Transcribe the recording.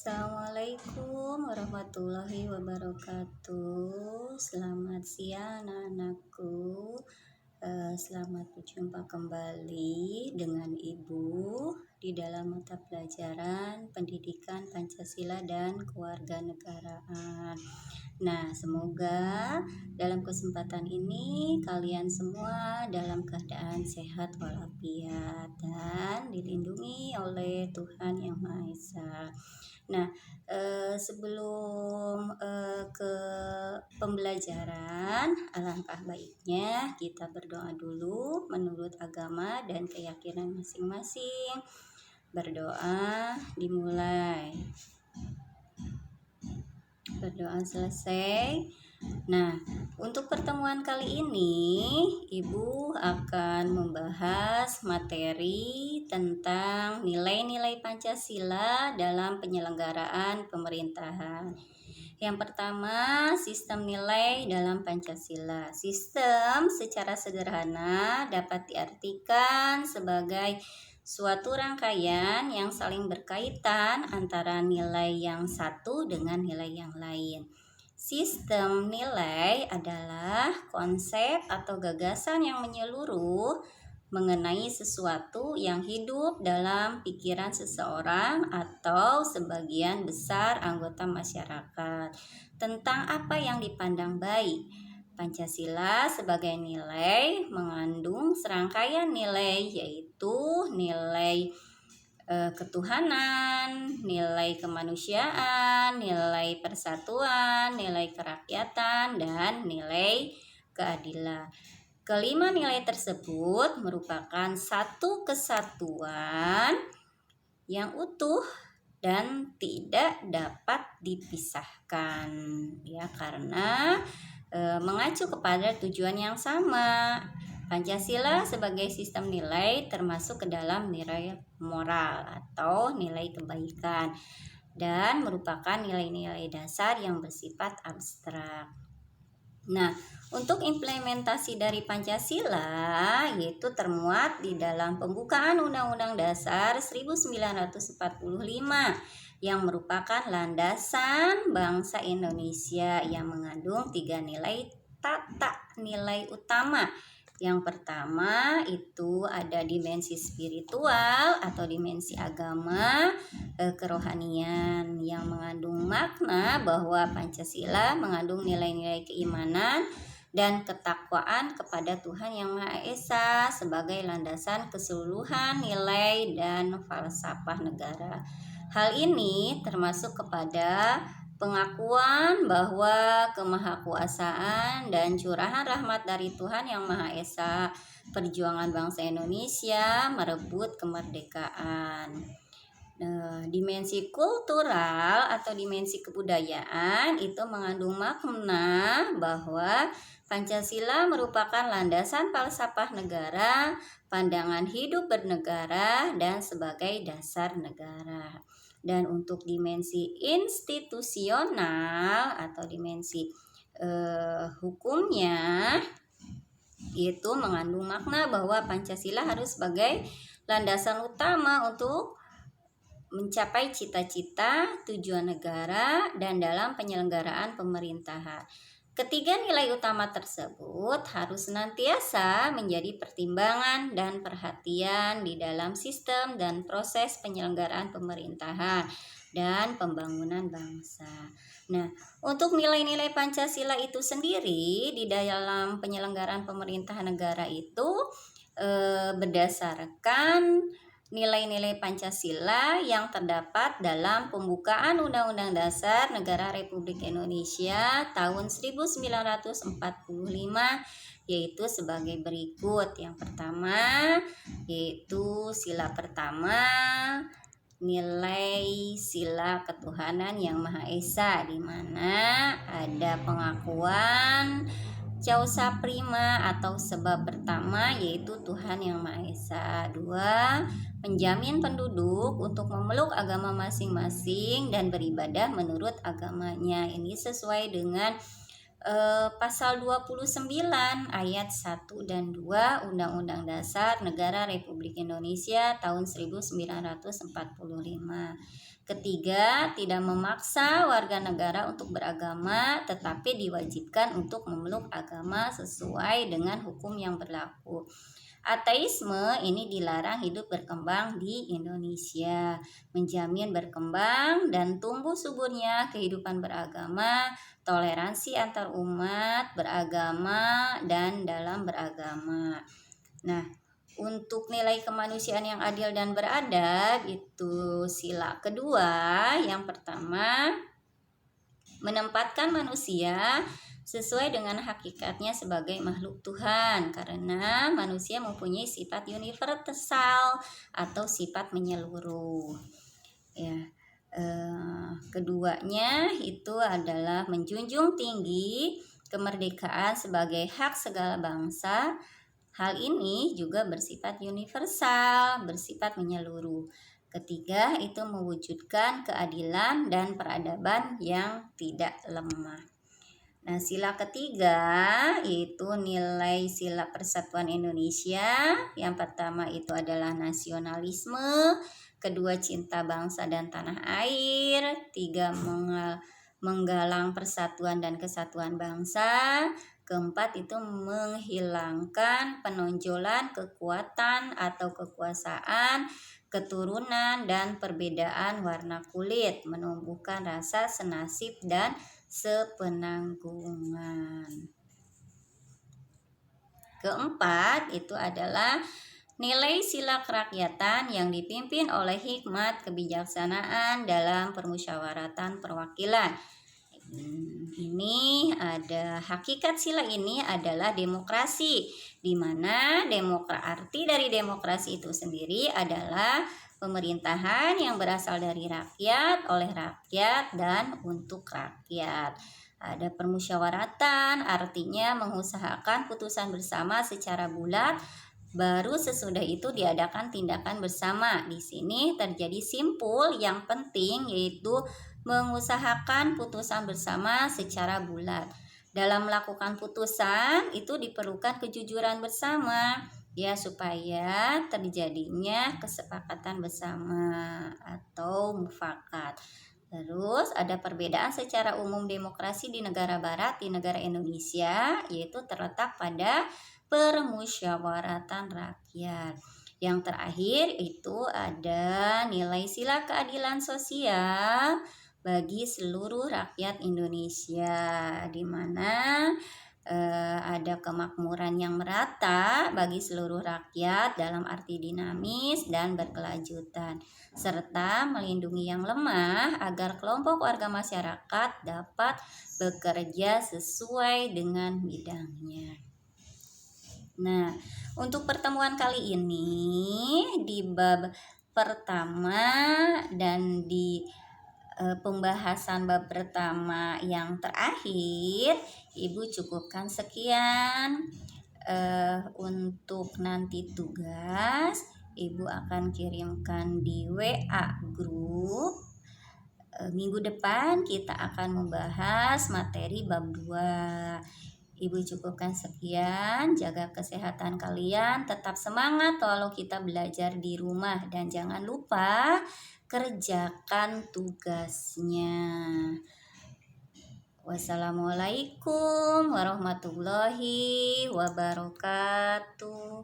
Assalamualaikum warahmatullahi wabarakatuh. Selamat siang anak-anakku. Selamat berjumpa kembali dengan Ibu di dalam mata pelajaran Pendidikan Pancasila dan Kewarganegaraan. Nah, semoga dalam kesempatan ini kalian semua dalam keadaan sehat walafiat dan dilindungi oleh Tuhan Yang Maha Esa. Nah, sebelum ke pembelajaran, alangkah baiknya kita berdoa dulu menurut agama dan keyakinan masing-masing. Berdoa dimulai. Berdoa selesai. Nah, untuk pertemuan kali ini, Ibu akan membahas materi tentang nilai-nilai Pancasila dalam penyelenggaraan pemerintahan. Yang pertama, sistem nilai dalam Pancasila. Sistem secara sederhana dapat diartikan sebagai suatu rangkaian yang saling berkaitan antara nilai yang satu dengan nilai yang lain. Sistem nilai adalah konsep atau gagasan yang menyeluruh mengenai sesuatu yang hidup dalam pikiran seseorang atau sebagian besar anggota masyarakat tentang apa yang dipandang baik. Pancasila sebagai nilai mengandung serangkaian nilai, yaitu nilai ketuhanan, nilai kemanusiaan, nilai persatuan, nilai kerakyatan, dan nilai keadilan. Kelima nilai tersebut merupakan satu kesatuan yang utuh dan tidak dapat dipisahkan, ya, karena mengacu kepada tujuan yang sama. Pancasila sebagai sistem nilai termasuk ke dalam nilai moral atau nilai kebaikan dan merupakan nilai-nilai dasar yang bersifat abstrak. Nah, untuk implementasi dari Pancasila yaitu termuat di dalam pembukaan Undang-Undang Dasar 1945 yang merupakan landasan bangsa Indonesia yang mengandung 3 nilai tata nilai utama. Yang pertama itu ada dimensi spiritual atau dimensi agama, kerohanian yang mengandung makna bahwa Pancasila mengandung nilai-nilai keimanan dan ketakwaan kepada Tuhan Yang Maha Esa sebagai landasan keseluruhan nilai dan falsafah negara. Hal ini termasuk kepada pengakuan bahwa kemahakuasaan dan curahan rahmat dari Tuhan Yang Maha Esa, perjuangan bangsa Indonesia merebut kemerdekaan. Dimensi kultural atau dimensi kebudayaan itu mengandung makna bahwa Pancasila merupakan landasan falsafah negara, pandangan hidup bernegara, dan sebagai dasar negara. Dan untuk dimensi institusional atau dimensi hukumnya itu mengandung makna bahwa Pancasila harus sebagai landasan utama untuk mencapai cita-cita, tujuan negara, dan dalam penyelenggaraan pemerintahan. Ketiga nilai utama tersebut harus senantiasa menjadi pertimbangan dan perhatian di dalam sistem dan proses penyelenggaraan pemerintahan dan pembangunan bangsa. Nah, untuk nilai-nilai Pancasila itu sendiri di dalam penyelenggaraan pemerintahan negara itu berdasarkan nilai-nilai Pancasila yang terdapat dalam pembukaan Undang-Undang Dasar Negara Republik Indonesia tahun 1945, yaitu sebagai berikut. Yang pertama yaitu sila pertama, nilai sila ketuhanan Yang Maha Esa, di mana ada pengakuan causa prima atau sebab pertama yaitu Tuhan Yang Maha Esa. 2. Menjamin penduduk untuk memeluk agama masing-masing dan beribadah menurut agamanya. Ini sesuai dengan pasal 29 ayat 1 dan 2 Undang-Undang Dasar Negara Republik Indonesia tahun 1945. Ketiga, tidak memaksa warga negara untuk beragama, tetapi diwajibkan untuk memeluk agama sesuai dengan hukum yang berlaku. Ateisme ini dilarang hidup berkembang di Indonesia, menjamin berkembang dan tumbuh suburnya kehidupan beragama, toleransi antar umat beragama dan dalam beragama. Nah, untuk nilai kemanusiaan yang adil dan beradab itu sila kedua. Yang pertama, menempatkan manusia sesuai dengan hakikatnya sebagai makhluk Tuhan, karena manusia mempunyai sifat universal atau sifat menyeluruh. Ya, keduanya itu adalah menjunjung tinggi kemerdekaan sebagai hak segala bangsa. Hal ini juga bersifat universal, bersifat menyeluruh. Ketiga, itu mewujudkan keadilan dan peradaban yang tidak lemah. Nah, sila ketiga itu nilai sila persatuan Indonesia. Yang pertama itu adalah nasionalisme, kedua cinta bangsa dan tanah air, tiga menggalang persatuan dan kesatuan bangsa, keempat itu menghilangkan penonjolan kekuatan atau kekuasaan, keturunan dan perbedaan warna kulit, menumbuhkan rasa senasib dan sepenanggungan. Keempat itu adalah nilai sila kerakyatan yang dipimpin oleh hikmat kebijaksanaan dalam permusyawaratan perwakilan. Ini ada hakikat sila ini adalah demokrasi, di mana arti dari demokrasi itu sendiri adalah pemerintahan yang berasal dari rakyat, oleh rakyat, dan untuk rakyat. Ada permusyawaratan, artinya mengusahakan putusan bersama secara bulat, baru sesudah itu diadakan tindakan bersama. Di sini terjadi simpul yang penting, yaitu mengusahakan putusan bersama secara bulat. Dalam melakukan putusan itu diperlukan kejujuran bersama, ya, supaya terjadinya kesepakatan bersama atau mufakat. Terus ada perbedaan secara umum demokrasi di negara barat, di negara Indonesia, yaitu terletak pada permusyawaratan rakyat. Yang terakhir itu ada nilai sila keadilan sosial bagi seluruh rakyat Indonesia, di mana ada kemakmuran yang merata bagi seluruh rakyat dalam arti dinamis dan berkelanjutan, serta melindungi yang lemah agar kelompok warga masyarakat dapat bekerja sesuai dengan bidangnya. Nah, untuk pertemuan kali ini di bab pertama dan di pembahasan bab pertama yang terakhir, Ibu cukupkan sekian. Untuk nanti tugas Ibu akan kirimkan di WA grup. Minggu depan kita akan membahas materi bab 2. Ibu cukupkan sekian, jaga kesehatan kalian, tetap semangat walau kita belajar di rumah, dan jangan lupa kerjakan tugasnya. Wassalamualaikum warahmatullahi wabarakatuh.